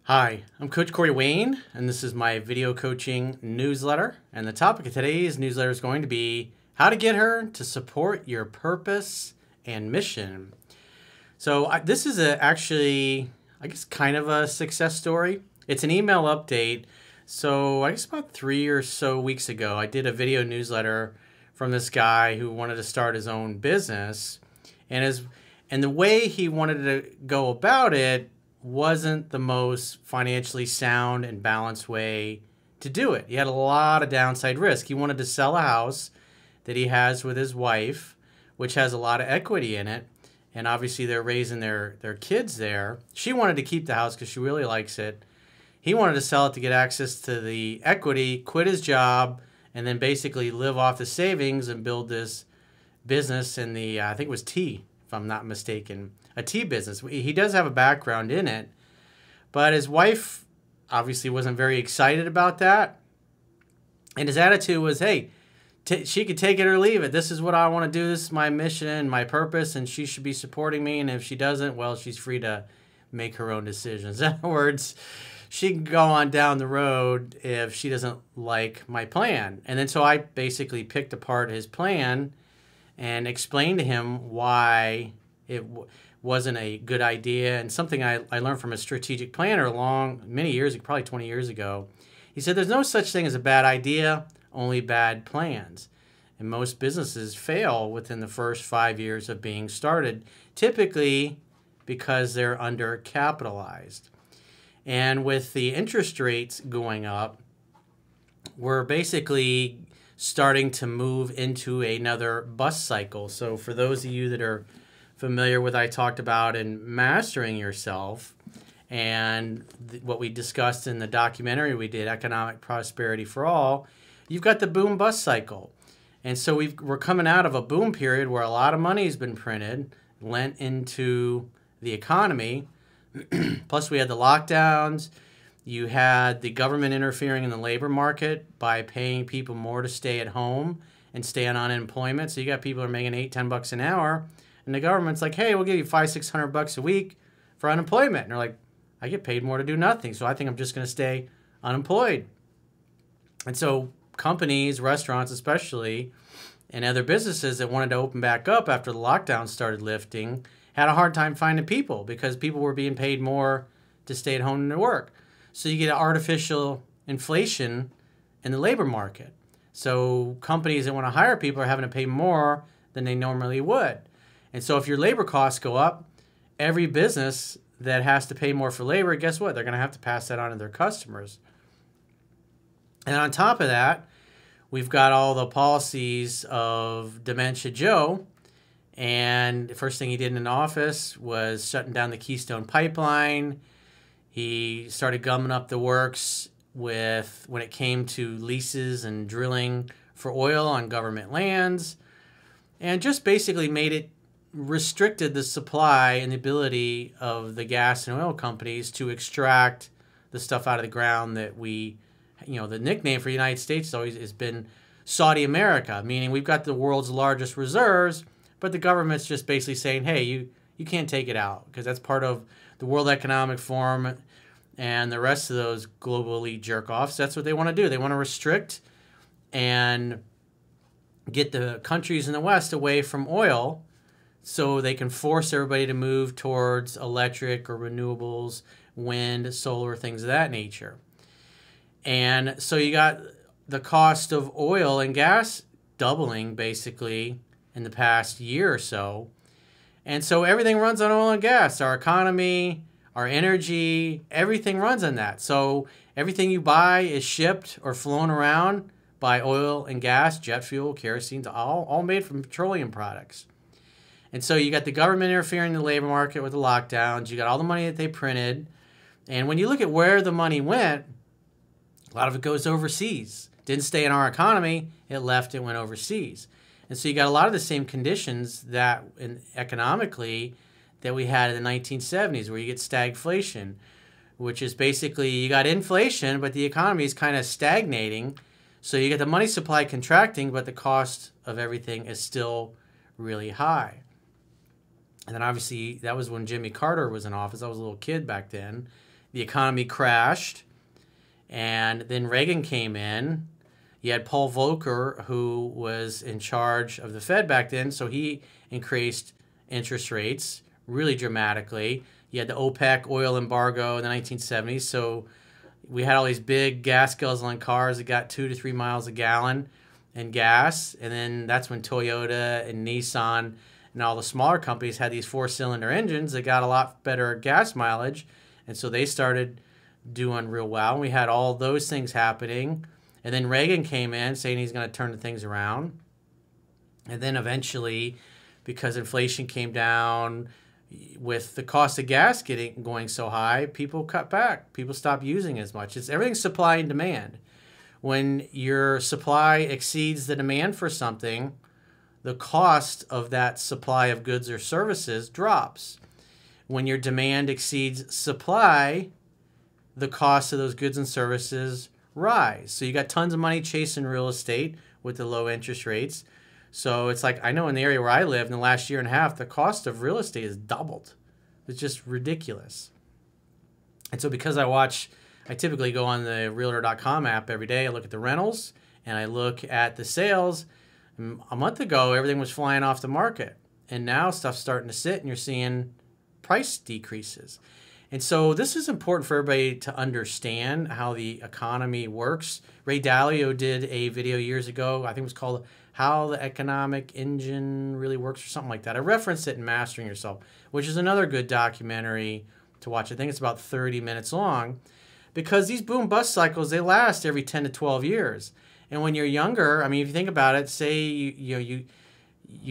Hi, I'm Coach Corey Wayne, and this is my video coaching newsletter. And the topic of today's newsletter is going to be how to get her to support your purpose and mission. So this is actually, I guess, kind of a success story. It's an email update. So I guess about 3 or so weeks ago, I did a video newsletter from this guy who wanted to start his own business, and the way he wanted to go about it wasn't the most financially sound and balanced way to do it. He had a lot of downside risk. He wanted to sell a house that he has with his wife, which has a lot of equity in it. And obviously they're raising their kids there. She wanted to keep the house because she really likes it. He wanted to sell it to get access to the equity, quit his job, and then basically live off the savings and build this business in the, I think it was tea, if I'm not mistaken, a tea business. He does have a background in it, but his wife obviously wasn't very excited about that. And his attitude was, hey, she could take it or leave it. This is what I want to do. This is my mission, my purpose, and she should be supporting me. And if she doesn't, well, she's free to make her own decisions. In other words, she can go on down the road if she doesn't like my plan. And then so I basically picked apart his plan and explained to him why it wasn't a good idea, and something I learned from a strategic planner many years ago, probably 20 years ago. He said there's no such thing as a bad idea, only bad plans. And most businesses fail within the first 5 years of being started, typically because they're undercapitalized. And with the interest rates going up, we're basically starting to move into another bust cycle. So for those of you that are familiar with what I talked about in Mastering Yourself and what we discussed in the documentary we did, Economic Prosperity for All, you've got the boom bust cycle. And so we're coming out of a boom period where a lot of money has been printed, lent into the economy. Plus we had the lockdowns. You had the government interfering in the labor market by paying people more to stay at home and stay on unemployment. So you got people who are making $8-10 an hour, and the government's like, hey, we'll give you $500-600 a week for unemployment. And they're like, I get paid more to do nothing, so I think I'm just going to stay unemployed. And so companies, restaurants especially, and other businesses that wanted to open back up after the lockdown started lifting had a hard time finding people because people were being paid more to stay at home and to work. So you get artificial inflation in the labor market. So companies that want to hire people are having to pay more than they normally would. And so if your labor costs go up, every business that has to pay more for labor, guess what? They're going to have to pass that on to their customers. And on top of that, we've got all the policies of Dementia Joe. And the first thing he did in office was shutting down the Keystone Pipeline. He started gumming up the works when it came to leases and drilling for oil on government lands, and just basically restricted the supply and the ability of the gas and oil companies to extract the stuff out of the ground that the nickname for the United States always has been Saudi America, meaning we've got the world's largest reserves, but the government's just basically saying, hey, you can't take it out because that's part of the World Economic Forum and the rest of those global elite jerk-offs. That's what they want to do. They want to restrict and get the countries in the West away from oil so they can force everybody to move towards electric or renewables, wind, solar, things of that nature. And so you got the cost of oil and gas doubling basically in the past year or so. And so everything runs on oil and gas. Our economy, our energy, everything runs on that. So everything you buy is shipped or flown around by oil and gas, jet fuel, kerosene, all made from petroleum products. And so you got the government interfering in the labor market with the lockdowns. You got all the money that they printed. And when you look at where the money went, a lot of it goes overseas. Didn't stay in our economy. It left, it went overseas. And so you got a lot of the same conditions economically that we had in the 1970s, where you get stagflation, which is basically you got inflation, but the economy is kind of stagnating. So you get the money supply contracting, but the cost of everything is still really high. And then obviously that was when Jimmy Carter was in office. I was a little kid back then. the economy crashed, and then Reagan came in. You had Paul Volcker, who was in charge of the Fed back then, so he increased interest rates really dramatically. You had the OPEC oil embargo in the 1970s, so we had all these big gas guzzling cars that got 2 to 3 miles a gallon in gas, and then that's when Toyota and Nissan and all the smaller companies had these 4-cylinder engines that got a lot better gas mileage, and so they started doing real well. And we had all those things happening, and then Reagan came in saying he's going to turn things around, and then eventually, because inflation came down, with the cost of gas going so high, people cut back. People stopped using as much. Everything's supply and demand. When your supply exceeds the demand for something, the cost of that supply of goods or services drops. When your demand exceeds supply, the cost of those goods and services rise. So you got tons of money chasing real estate with the low interest rates. So it's like, I know in the area where I live in the last year and a half, the cost of real estate has doubled. It's just ridiculous. And so because I typically go on the Realtor.com app every day. I look at the rentals and I look at the sales. A month ago, everything was flying off the market. And now stuff's starting to sit and you're seeing price decreases. And so this is important for everybody to understand how the economy works. Ray Dalio did a video years ago, I think it was called How the Economic Engine Really Works or something like that. I referenced it in Mastering Yourself, which is another good documentary to watch. I think it's about 30 minutes long, because these boom bust cycles, they last every 10 to 12 years. And when you're younger, I mean, if you think about it, say you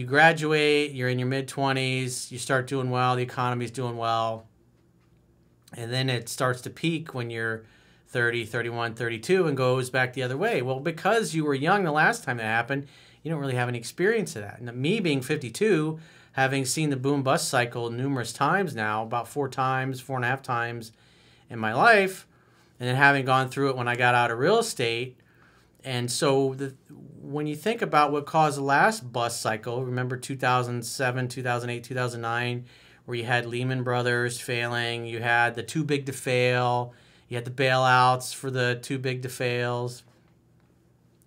graduate, you're in your mid-20s, you start doing well, the economy's doing well, and then it starts to peak when you're 30, 31, 32 and goes back the other way. Well, because you were young the last time that happened, you don't really have any experience of that. And me being 52, having seen the boom-bust cycle numerous times now, about 4.5 times in my life, and then having gone through it when I got out of real estate. And so when you think about what caused the last bust cycle, remember 2007, 2008, 2009, where you had Lehman Brothers failing, you had the too big to fail, you had the bailouts for the too big to fails.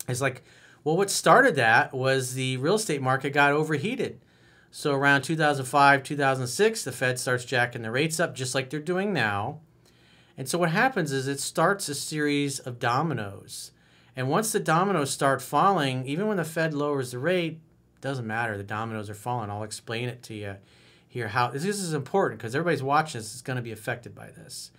It's like, well, what started that was the real estate market got overheated. So around 2005, 2006, the Fed starts jacking the rates up just like they're doing now. And so what happens is it starts a series of dominoes. And once the dominoes start falling, even when the Fed lowers the rate, it doesn't matter. The dominoes are falling. I'll explain it to you here. How this is important, because everybody's watching this is going to be affected by this.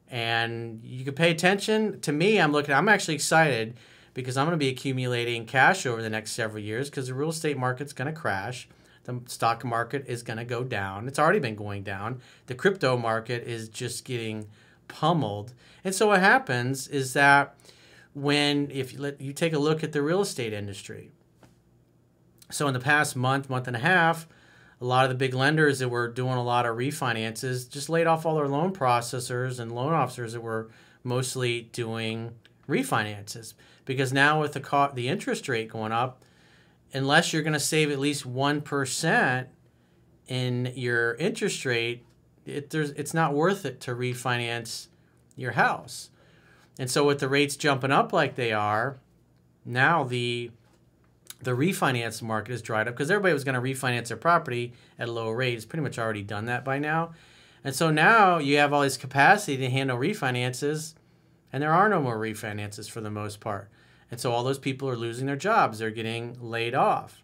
And you can pay attention. To me, I'm actually excited because I'm going to be accumulating cash over the next several years, because the real estate market's going to crash. The stock market is going to go down. It's already been going down. The crypto market is just getting pummeled. And so what happens is that if you take a look at the real estate industry. So in the past month and a half, a lot of the big lenders that were doing a lot of refinances just laid off all their loan processors and loan officers that were mostly doing refinances, because now with the interest rate going up, unless you're going to save at least 1% in your interest rate, it's not worth it to refinance your house. And so with the rates jumping up like they are, now the refinance market is dried up, because everybody was going to refinance their property at a lower rate. It's pretty much already done that by now. And so now you have all this capacity to handle refinances, and there are no more refinances for the most part. And so all those people are losing their jobs. They're getting laid off.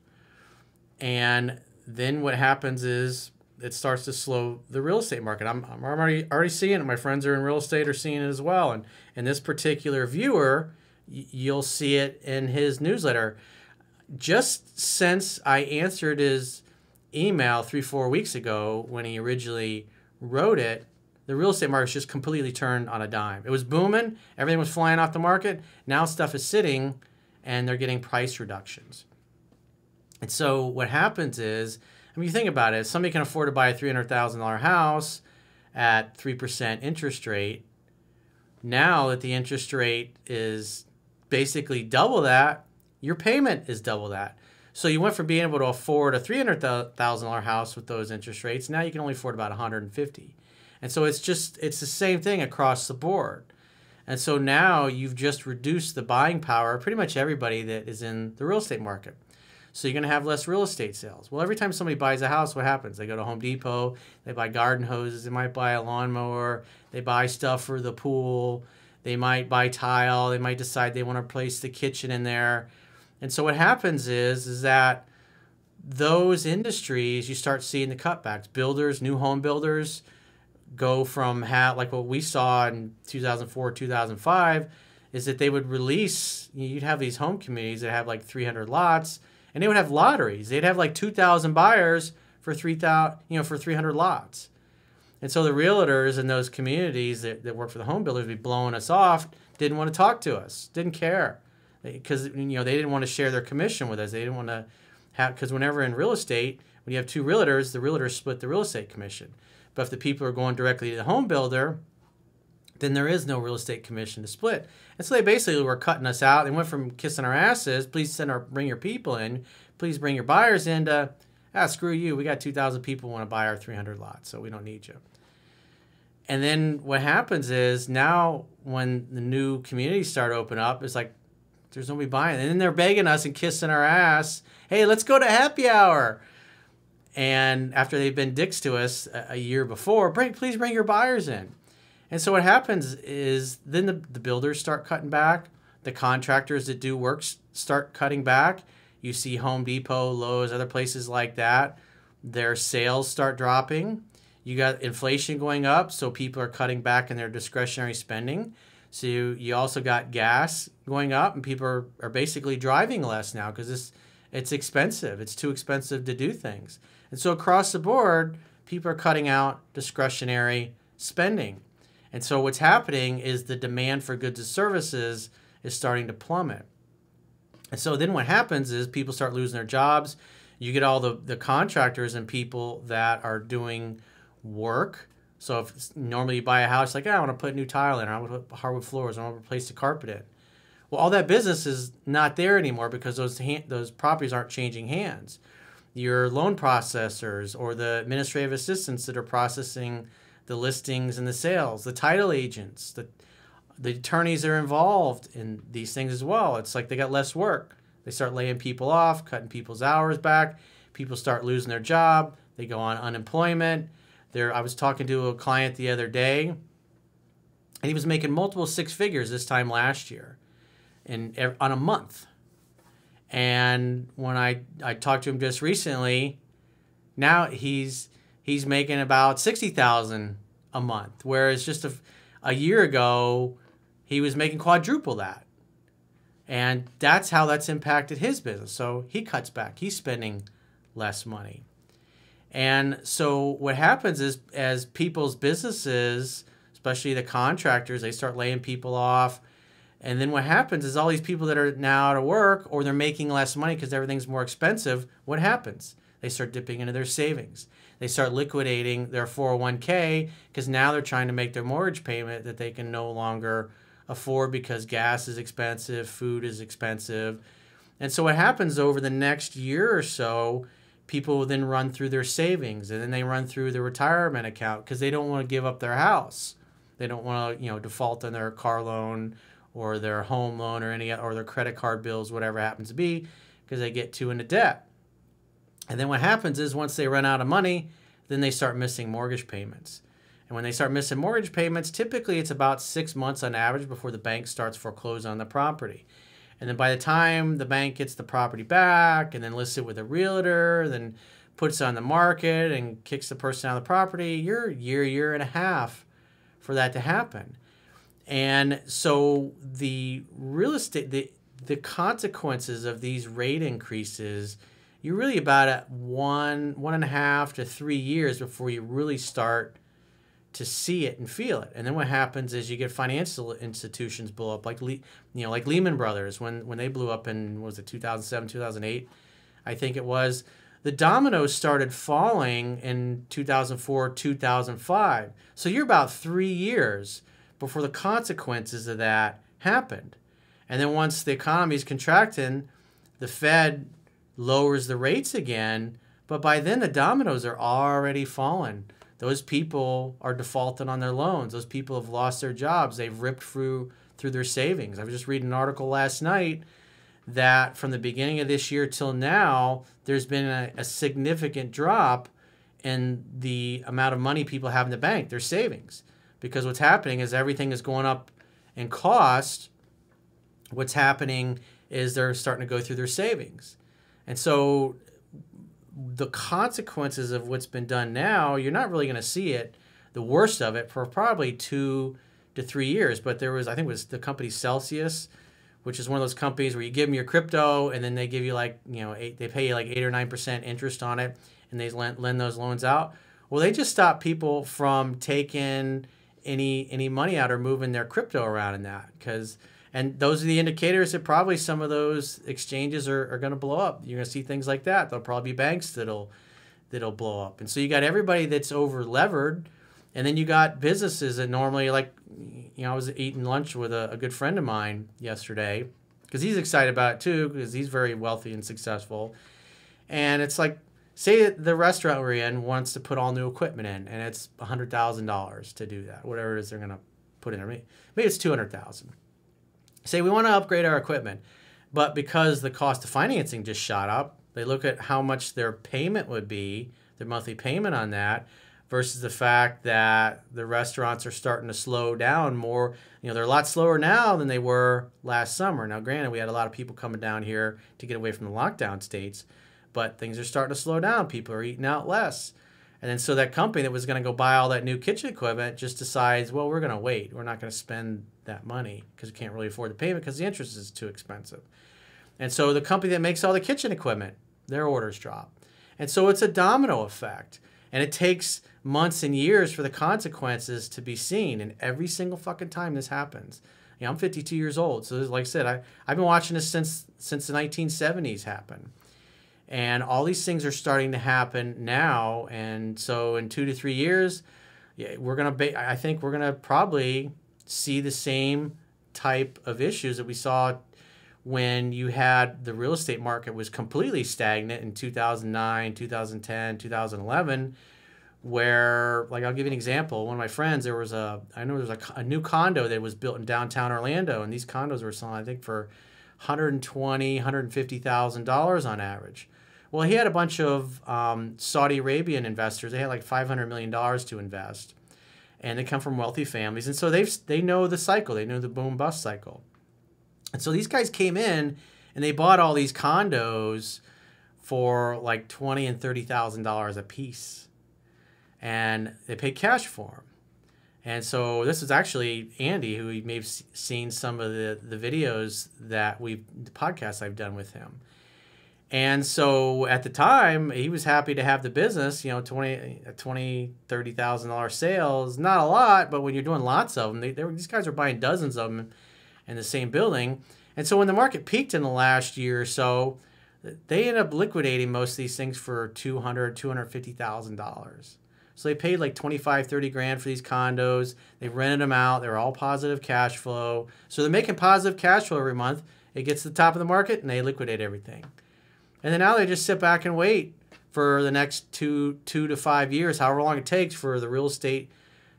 And then what happens is it starts to slow the real estate market. I'm already seeing it. My friends are in real estate are seeing it as well. And this particular viewer, you'll see it in his newsletter. Just since I answered his email 3-4 weeks ago when he originally wrote it, the real estate market's just completely turned on a dime. It was booming. Everything was flying off the market. Now stuff is sitting, and they're getting price reductions. And so what happens is, I mean, you think about it. If somebody can afford to buy a $300,000 house at 3% interest rate, now that the interest rate is basically double that, your payment is double that. So you went from being able to afford a $300,000 house with those interest rates, now you can only afford about $150,000. And so it's the same thing across the board. And so now you've just reduced the buying power of pretty much everybody that is in the real estate market. So you're going to have less real estate sales. Well, every time somebody buys a house, what happens? They go to Home Depot, they buy garden hoses, they might buy a lawnmower, they buy stuff for the pool, they might buy tile, they might decide they want to place the kitchen in there. And so what happens is that those industries, you start seeing the cutbacks. Builders, new home builders, go from like what we saw in 2004, 2005, is that they would release, you'd have these home communities that have like 300 lots, and they would have lotteries. They'd have like 2,000 buyers for 3,000, for 300 lots. And so the realtors in those communities that work for the home builders would be blowing us off, didn't want to talk to us, didn't care, because they didn't want to share their commission with us. They didn't want to have, because whenever in real estate, when you have two realtors, the realtors split the real estate commission. But if the people are going directly to the home builder, then there is no real estate commission to split. And so they basically were cutting us out. They went from kissing our asses, please bring your people in, please bring your buyers in, to, screw you, we got 2,000 people who want to buy our 300 lots, so we don't need you. And then what happens is now when the new communities start opening up, it's like there's nobody buying. And then they're begging us and kissing our ass, hey, let's go to happy hour. And after they've been dicks to us a year before, please bring your buyers in. And so what happens is then the builders start cutting back. The contractors that do work start cutting back. You see Home Depot, Lowe's, other places like that. Their sales start dropping. You got inflation going up, so people are cutting back in their discretionary spending. So you also got gas going up, and people are basically driving less now because it's expensive. It's too expensive to do things. And so across the board, people are cutting out discretionary spending. And so what's happening is the demand for goods and services is starting to plummet. And so then what happens is people start losing their jobs. You get all the contractors and people that are doing work. So if normally you buy a house, like, I want to put new tile in, or I want to put hardwood floors, or I want to replace the carpet in. Well, all that business is not there anymore because those properties aren't changing hands. Your loan processors or the administrative assistants that are processing the listings and the sales, the title agents, the attorneys that are involved in these things as well. It's like they got less work. They start laying people off, cutting people's hours back. People start losing their job. They go on unemployment. I was talking to a client the other day, and he was making multiple six figures this time last year on a month. And when I talked to him just recently, now he's making about $60,000 a month, whereas just a year ago he was making quadruple that. And that's how that's impacted his business. So he cuts back. He's spending less money. And so what happens is as people's businesses, especially the contractors, they start laying people off. And then what happens is all these people that are now out of work or they're making less money because everything's more expensive, what happens? They start dipping into their savings. They start liquidating their 401k because now they're trying to make their mortgage payment that they can no longer afford because gas is expensive, food is expensive. And so what happens over the next year or so, people will then run through their savings and then they run through their retirement account because they don't want to give up their house. They don't want to, default on their car loan or their home loan or their credit card bills, whatever it happens to be, because they get too into debt. And then what happens is once they run out of money, then they start missing mortgage payments. And when they start missing mortgage payments, typically it's about 6 months on average before the bank starts foreclosing on the property. And then by the time the bank gets the property back and then lists it with a realtor, then puts it on the market and kicks the person out of the property, you're a year and a half for that to happen. And so the real estate, the consequences of these rate increases, you're really about at 1.5 to 3 years before you really start to see it and feel it. And then what happens is you get financial institutions blow up, like Lehman Brothers when they blew up in, was it 2007, 2008? I think it was. The dominoes started falling in 2004, 2005. So you're about 3 years before the consequences of that happened. And then once the economy is contracting, the Fed lowers the rates again, but by then the dominoes are already falling. those people are defaulted on their loans. Those people have lost their jobs. They've ripped through their savings. I was just reading an article last night that from the beginning of this year till now, there's been a significant drop in the amount of money people have in the bank, their savings. Because what's happening is everything is going up in cost. What's happening is they're starting to go through their savings. And so the consequences of what's been done now, you're not really going to see it, the worst of it, for probably 2 to 3 years. But there was, I think it was the company Celsius, which is one of those companies where you give them your crypto and then they give you like, they pay you like 8 or 9% interest on it, and they lend those loans out. Well, they just stopped people from taking any money out or moving their crypto around in that, and those are the indicators that probably some of those exchanges are going to blow up. You're going to see things like that. There'll probably be banks that'll blow up. And so you got everybody that's over levered, and then you got businesses that normally, like, I was eating lunch with a good friend of mine yesterday because he's excited about it too, because he's very wealthy and successful. And it's like, say the restaurant we're in wants to put all new equipment in, and it's $100,000 to do that, whatever it is they're going to put in there. Maybe it's $200,000. Say we want to upgrade our equipment, but because the cost of financing just shot up, they look at how much their payment would be, their monthly payment on that, versus the fact that the restaurants are starting to slow down more. They're a lot slower now than they were last summer. Now, granted, we had a lot of people coming down here to get away from the lockdown states, but things are starting to slow down. People are eating out less. And then so that company that was going to go buy all that new kitchen equipment just decides, well, we're going to wait. We're not going to spend that money because we can't really afford the payment because the interest is too expensive. And so the company that makes all the kitchen equipment, their orders drop. And so it's a domino effect. And it takes months and years for the consequences to be seen. And every single fucking time this happens. I'm 52 years old. So like I said, I've been watching this since the 1970s happened. And all these things are starting to happen now. And so in 2 to 3 years, I think we're gonna probably see the same type of issues that we saw when you had the real estate market was completely stagnant in 2009, 2010, 2011, where, like, I'll give you an example. One of my friends, I know there was a new condo that was built in downtown Orlando, and these condos were selling, I think, for $120,000, $150,000 on average. Well, he had a bunch of Saudi Arabian investors. They had like $500 million to invest, and they come from wealthy families, and so they know the cycle. They know the boom bust cycle. And so these guys came in and they bought all these condos for like $20,000 and $30,000 a piece, and they paid cash for them. And so this is actually Andy, who you may have seen some of the videos the podcasts I've done with him. And so at the time, he was happy to have the business, $20,000, $30,000 sales, not a lot, but when you're doing lots of them, these guys are buying dozens of them in the same building. And so when the market peaked in the last year or so, they ended up liquidating most of these things for $200,000, $250,000. So they paid like 25, 30 grand for these condos. They rented them out. They were all positive cash flow. So they're making positive cash flow every month. It gets to the top of the market and they liquidate everything. And then now they just sit back and wait for the next two to 5 years, however long it takes for the real estate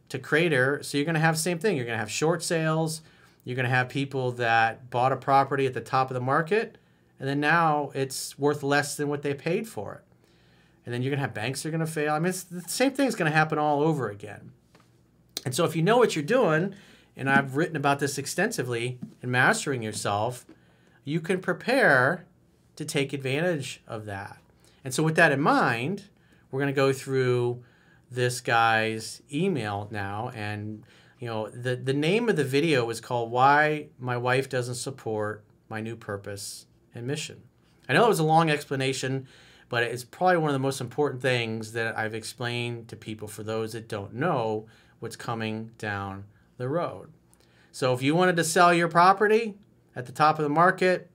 to crater. So you're going to have the same thing. You're going to have short sales. You're going to have people that bought a property at the top of the market, and then now it's worth less than what they paid for it. And then you're going to have banks that are going to fail. I mean, the same thing is going to happen all over again. And so if you know what you're doing, and I've written about this extensively in Mastering Yourself, you can prepare to take advantage of that. And so with that in mind, we're going to go through this guy's email now. And the name of the video is called Why My Wife Doesn't Support My New Purpose and Mission. I know it was a long explanation, but it's probably one of the most important things that I've explained to people for those that don't know what's coming down the road. So if you wanted to sell your property at the top of the market,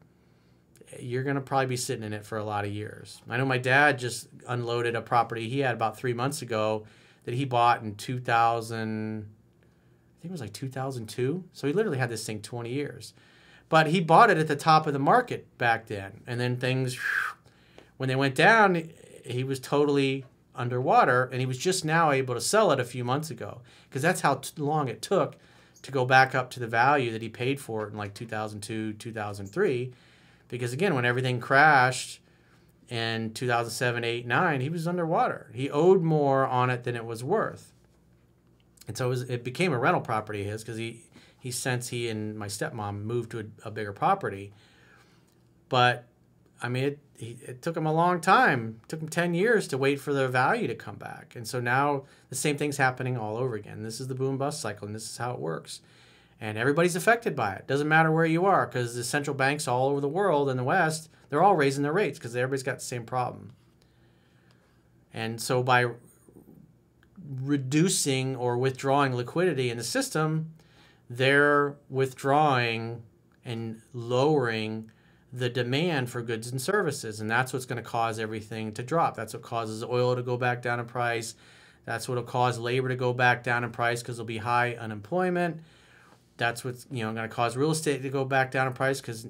you're going to probably be sitting in it for a lot of years. I know my dad just unloaded a property he had about 3 months ago that he bought in 2000, I think it was like 2002. So he literally had this thing 20 years. But he bought it at the top of the market back then. And then things, when they went down, he was totally underwater, and he was just now able to sell it a few months ago, because that's how long it took to go back up to the value that he paid for it in like 2002, 2003. Because again, when everything crashed in 2007, 8, 9, he was underwater. He owed more on it than it was worth. And so it became a rental property of his, because since he and my stepmom moved to a bigger property. But I mean, it took him a long time. It took him 10 years to wait for the value to come back. And so now the same thing's happening all over again. This is the boom bust cycle, and this is how it works. And everybody's affected by it. Doesn't matter where you are, because the central banks all over the world in the West, they're all raising their rates because everybody's got the same problem. And so by reducing or withdrawing liquidity in the system, they're withdrawing and lowering the demand for goods and services, and that's what's going to cause everything to drop. That's what causes oil to go back down in price. That's what will cause labor to go back down in price, because there'll be high unemployment. That's what's going to cause real estate to go back down in price, because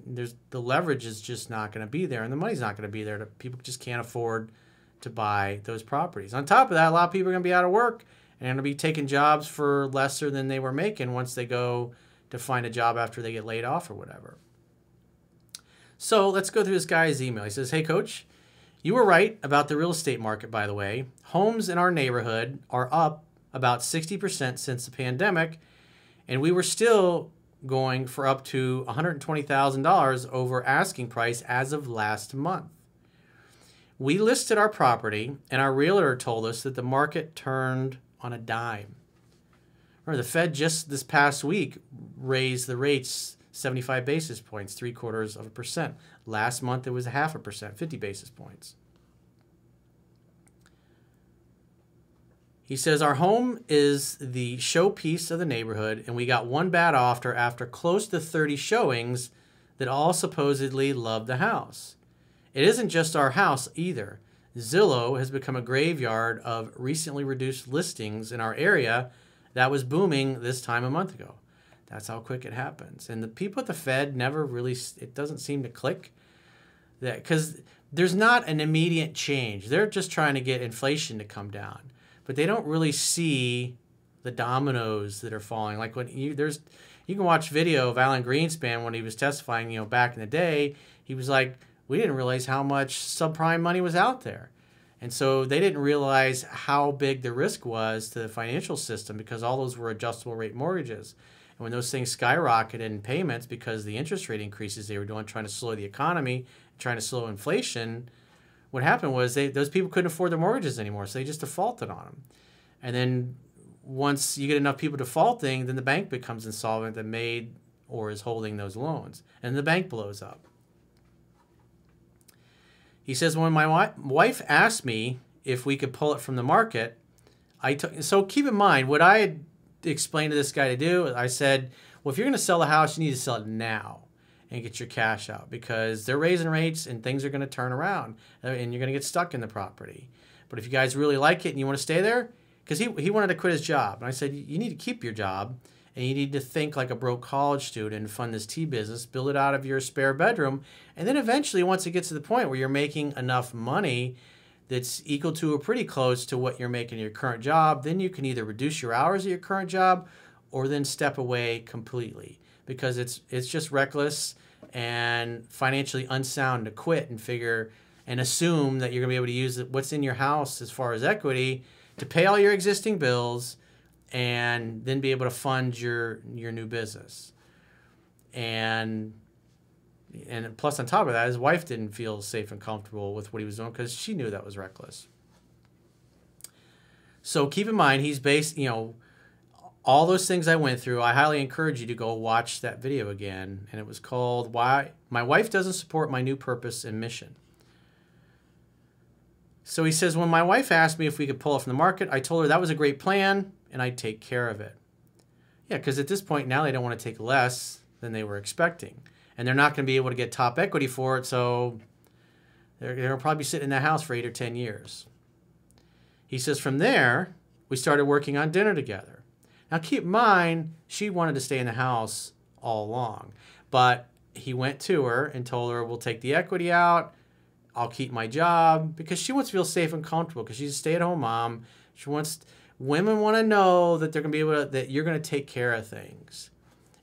the leverage is just not going to be there, and the money's not going to be there. People just can't afford to buy those properties. On top of that, a lot of people are going to be out of work and going to be taking jobs for lesser than they were making once they go to find a job after they get laid off or whatever. So let's go through this guy's email. He says, "Hey, Coach, you were right about the real estate market, by the way. Homes in our neighborhood are up about 60% since the pandemic, and we were still going for up to $120,000 over asking price as of last month. We listed our property, and our realtor told us that the market turned on a dime. Remember, the Fed just this past week raised the rates 75 basis points, 0.75%. Last month, it was 0.5%, 50 basis points. He says, our home is the showpiece of the neighborhood, and we got one bad offer after close to 30 showings that all supposedly love the house. It isn't just our house either. Zillow has become a graveyard of recently reduced listings in our area that was booming this time a month ago." That's how quick it happens. And the people at the Fed never really, it doesn't seem to click, that because there's not an immediate change. They're just trying to get inflation to come down, but they don't really see the dominoes that are falling. Like when you can watch video of Alan Greenspan when he was testifying, back in the day. He was like, we didn't realize how much subprime money was out there. And so they didn't realize how big the risk was to the financial system, because all those were adjustable rate mortgages. And when those things skyrocketed in payments because the interest rate increases they were doing, trying to slow the economy, trying to slow inflation, what happened was those people couldn't afford their mortgages anymore, so they just defaulted on them. And then once you get enough people defaulting, then the bank becomes insolvent that made or is holding those loans, and the bank blows up. He says, when my wife asked me if we could pull it from the market, so keep in mind, what I had explained to this guy to do, I said, well, if you're going to sell a house, you need to sell it now and get your cash out, because they're raising rates and things are going to turn around and you're going to get stuck in the property. But if you guys really like it and you want to stay there, because he wanted to quit his job. And I said, you need to keep your job, and you need to think like a broke college student and fund this tea business, build it out of your spare bedroom. And then eventually, once it gets to the point where you're making enough money that's equal to or pretty close to what you're making in your current job, then you can either reduce your hours at your current job or then step away completely, because it's just reckless and financially unsound to quit and assume that you're going to be able to use what's in your house as far as equity to pay all your existing bills and then be able to fund your new business. And plus, on top of that, his wife didn't feel safe and comfortable with what he was doing because she knew that was reckless. So keep in mind, he's based, all those things I went through. I highly encourage you to go watch that video again. And it was called "Why My Wife Doesn't Support My New Purpose and Mission." So he says, when my wife asked me if we could pull it from the market, I told her that was a great plan and I'd take care of it. Yeah, because at this point now they don't want to take less than they were expecting. And they're not going to be able to get top equity for it, so they're going to probably be sitting in that house for 8 or 10 years. He says, from there, we started working on dinner together. Now, keep in mind, she wanted to stay in the house all along. But he went to her and told her, we'll take the equity out. I'll keep my job, because she wants to feel safe and comfortable, because she's a stay-at-home mom. Women want to know that they're going to be able to, that you're going to take care of things.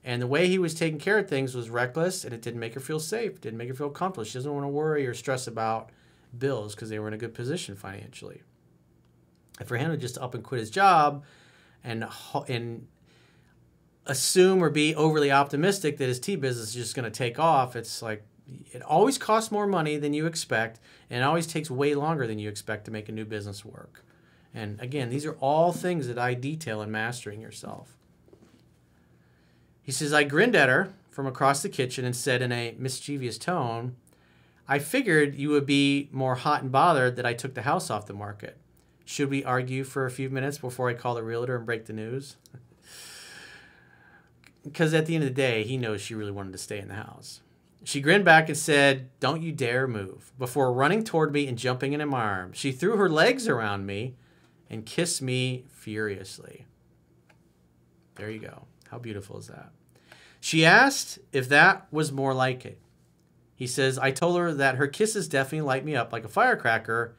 And the way he was taking care of things was reckless, and it didn't make her feel safe, didn't make her feel comfortable. She doesn't want to worry or stress about bills because they were in a good position financially. And for him to just up and quit his job and assume or be overly optimistic that his tea business is just going to take off, it's like, it always costs more money than you expect, and it always takes way longer than you expect to make a new business work. And again, these are all things that I detail in Mastering Yourself. He says, I grinned at her from across the kitchen and said in a mischievous tone, I figured you would be more hot and bothered that I took the house off the market. Should we argue for a few minutes before I call the realtor and break the news? Because at the end of the day, he knows she really wanted to stay in the house. She grinned back and said, don't you dare move, before running toward me and jumping into my arms. She threw her legs around me and kissed me furiously. There you go. How beautiful is that? She asked if that was more like it. He says, I told her that her kisses definitely light me up like a firecracker,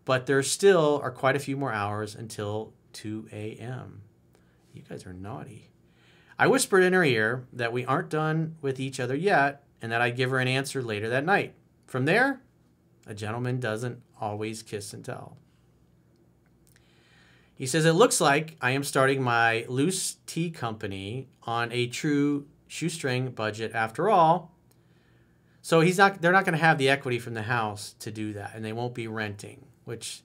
but there still are quite a few more hours until 2 a.m. You guys are naughty. I whispered in her ear that we aren't done with each other yet, and that I'd give her an answer later that night. From there, a gentleman doesn't always kiss and tell. He says, it looks like I am starting my loose tea company on a true shoestring budget after all. So they're not going to have the equity from the house to do that, and they won't be renting, which,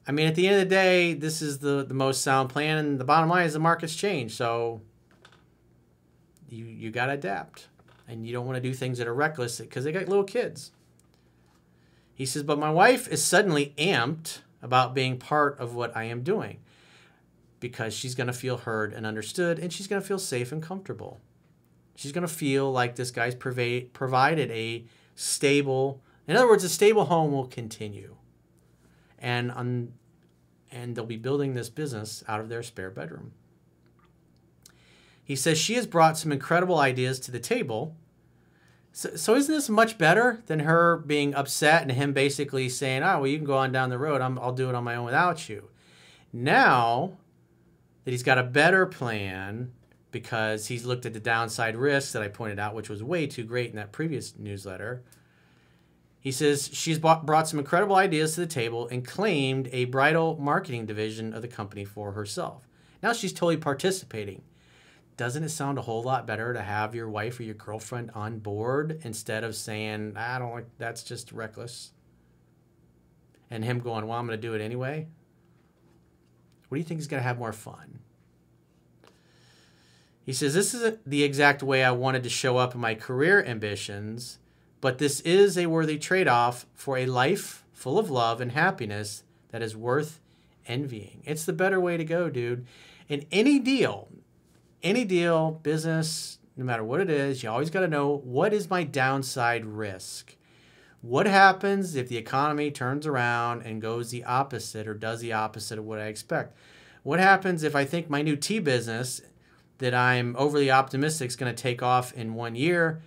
I mean, at the end of the day, this is the most sound plan, and the bottom line is the market's changed, so you got to adapt, and you don't want to do things that are reckless because they got little kids. He says, but my wife is suddenly amped about being part of what I am doing because she's going to feel heard and understood, and she's going to feel safe and comfortable. She's going to feel like this guy's provided a stable, in other words, a stable home will continue. And they'll be building this business out of their spare bedroom. He says she has brought some incredible ideas to the table. So isn't this much better than her being upset and him basically saying, oh, well, you can go on down the road. I'll do it on my own without you. Now that he's got a better plan because he's looked at the downside risks that I pointed out, which was way too great in that previous newsletter, he says she's brought some incredible ideas to the table and claimed a bridal marketing division of the company for herself. Now she's totally participating. Doesn't it sound a whole lot better to have your wife or your girlfriend on board instead of saying, I don't like, that's just reckless? And him going, well, I'm going to do it anyway. What do you think is going to have more fun? He says, this isn't the exact way I wanted to show up in my career ambitions, but this is a worthy trade-off for a life full of love and happiness that is worth envying. It's the better way to go, dude. In any deal, business, no matter what it is, you always got to know, what is my downside risk? What happens if the economy turns around and goes the opposite or does the opposite of what I expect? What happens if I think my new tea business that I'm overly optimistic is going to take off in 1 year?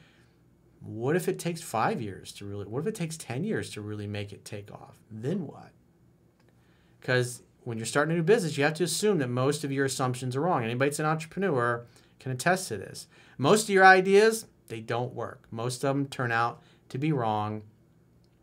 What if it takes 5 years to really, what if it takes 10 years to really make it take off? Then what? Because when you're starting a new business, you have to assume that most of your assumptions are wrong. Anybody that's an entrepreneur can attest to this. Most of your ideas, they don't work. Most of them turn out to be wrong,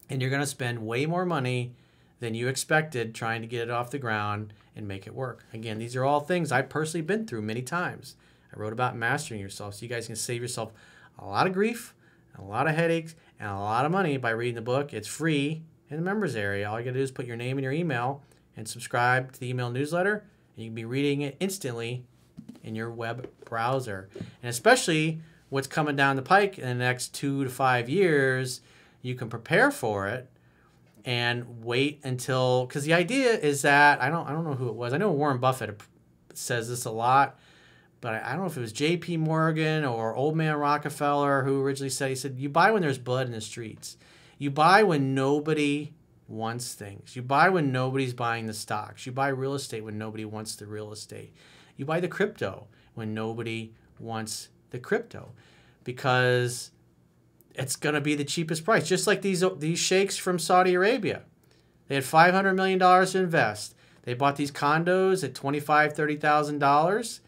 and you're going to spend way more money than you expected trying to get it off the ground and make it work. Again, these are all things I've personally been through many times. I wrote about Mastering Yourself, so you guys can save yourself a lot of grief, a lot of headaches, and a lot of money by reading the book. It's free in the members area. All you got to do is put your name and your email and subscribe to the email newsletter, and you can be reading it instantly in your web browser. And especially what's coming down the pike in the next 2 to 5 years, you can prepare for it and wait until, because the idea is that, I don't know who it was. I know Warren Buffett says this a lot, but I don't know if it was J.P. Morgan or Old Man Rockefeller who originally said, he said, you buy when there's blood in the streets. You buy when nobody wants things. You buy when nobody's buying the stocks. You buy real estate when nobody wants the real estate. You buy the crypto when nobody wants the crypto. Because it's going to be the cheapest price. Just like these sheikhs from Saudi Arabia. They had $500 million to invest. They bought these condos at $25,000, $30,000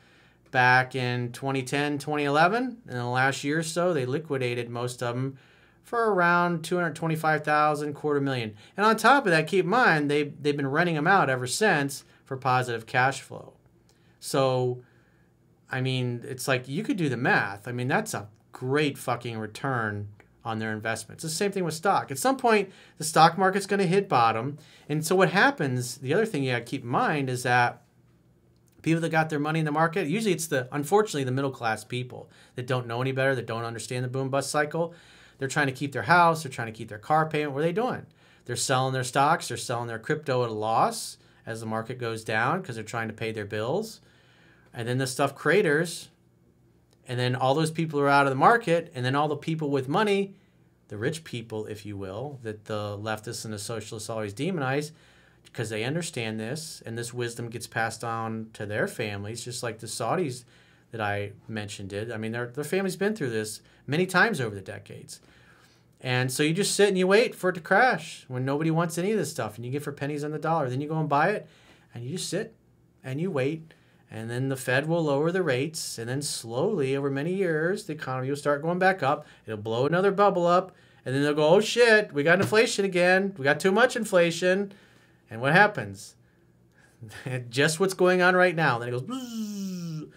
back in 2010, 2011. In the last year or so, they liquidated most of them for around $225,000, $250,000. And on top of that, keep in mind, they've been renting them out ever since for positive cash flow. So, I mean, it's like you could do the math. I mean, that's a great fucking return on their investments. It's the same thing with stock. At some point, the stock market's going to hit bottom. And so what happens, the other thing you got to keep in mind is that people that got their money in the market, usually it's unfortunately the middle class people that don't know any better, that don't understand the boom bust cycle. They're trying to keep their house. They're trying to keep their car payment. What are they doing? They're selling their stocks. They're selling their crypto at a loss as the market goes down because they're trying to pay their bills. And then the stuff craters. And then all those people are out of the market. And then all the people with money, the rich people, if you will, that the leftists and the socialists always demonize, because they understand this. And this wisdom gets passed on to their families, just like the Saudis that I mentioned did. I mean, their family's been through this many times over the decades. And so you just sit and you wait for it to crash when nobody wants any of this stuff. And you get for pennies on the dollar. Then you go and buy it. And you just sit and you wait. And then the Fed will lower the rates. And then slowly, over many years, the economy will start going back up. It'll blow another bubble up. And then they'll go, oh, shit, we got inflation again. We got too much inflation. And what happens? Just what's going on right now. Then it goes, bzzz.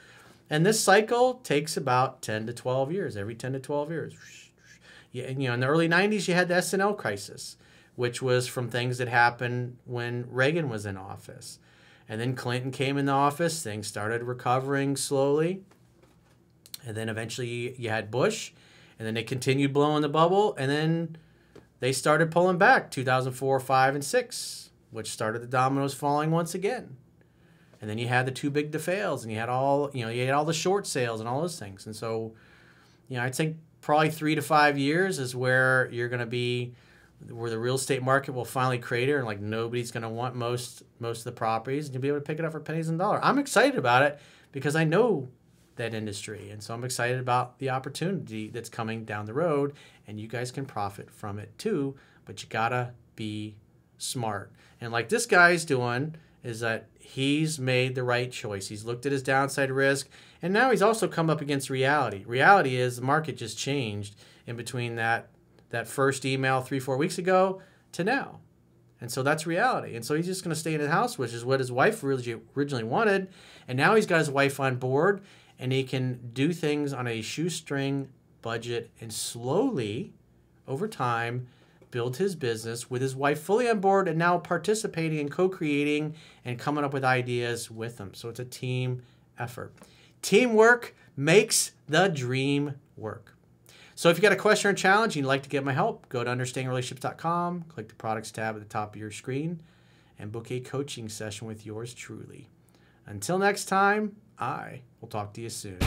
And this cycle takes about 10 to 12 years, every 10 to 12 years. Yeah, you know, in the early 90s, you had the S&L crisis, which was from things that happened when Reagan was in office. And then Clinton came in the office. Things started recovering slowly. And then eventually you had Bush. And then they continued blowing the bubble. And then they started pulling back 2004, 5, and 6, which started the dominoes falling once again. And then you had the too big to fails. And you had all the short sales and all those things. And so, you know, I'd say probably 3 to 5 years is where you're going to be, where the real estate market will finally crater and like nobody's going to want most of the properties, and you'll be able to pick it up for pennies on the dollar. I'm excited about it because I know that industry, and so I'm excited about the opportunity that's coming down the road, and you guys can profit from it too, but you gotta be smart. And like this guy's doing is that he's made the right choice. He's looked at his downside risk, and now he's also come up against reality. Reality is the market just changed in between that first email 3-4 weeks ago to now. And so that's reality. And so he's just going to stay in his house, which is what his wife originally wanted. And now he's got his wife on board, and he can do things on a shoestring budget and slowly, over time, build his business with his wife fully on board and now participating and co-creating and coming up with ideas with him. So it's a team effort. Teamwork makes the dream work. So if you got a question or challenge and you'd like to get my help, go to understandingrelationships.com, click the products tab at the top of your screen, and book a coaching session with yours truly. Until next time, I will talk to you soon.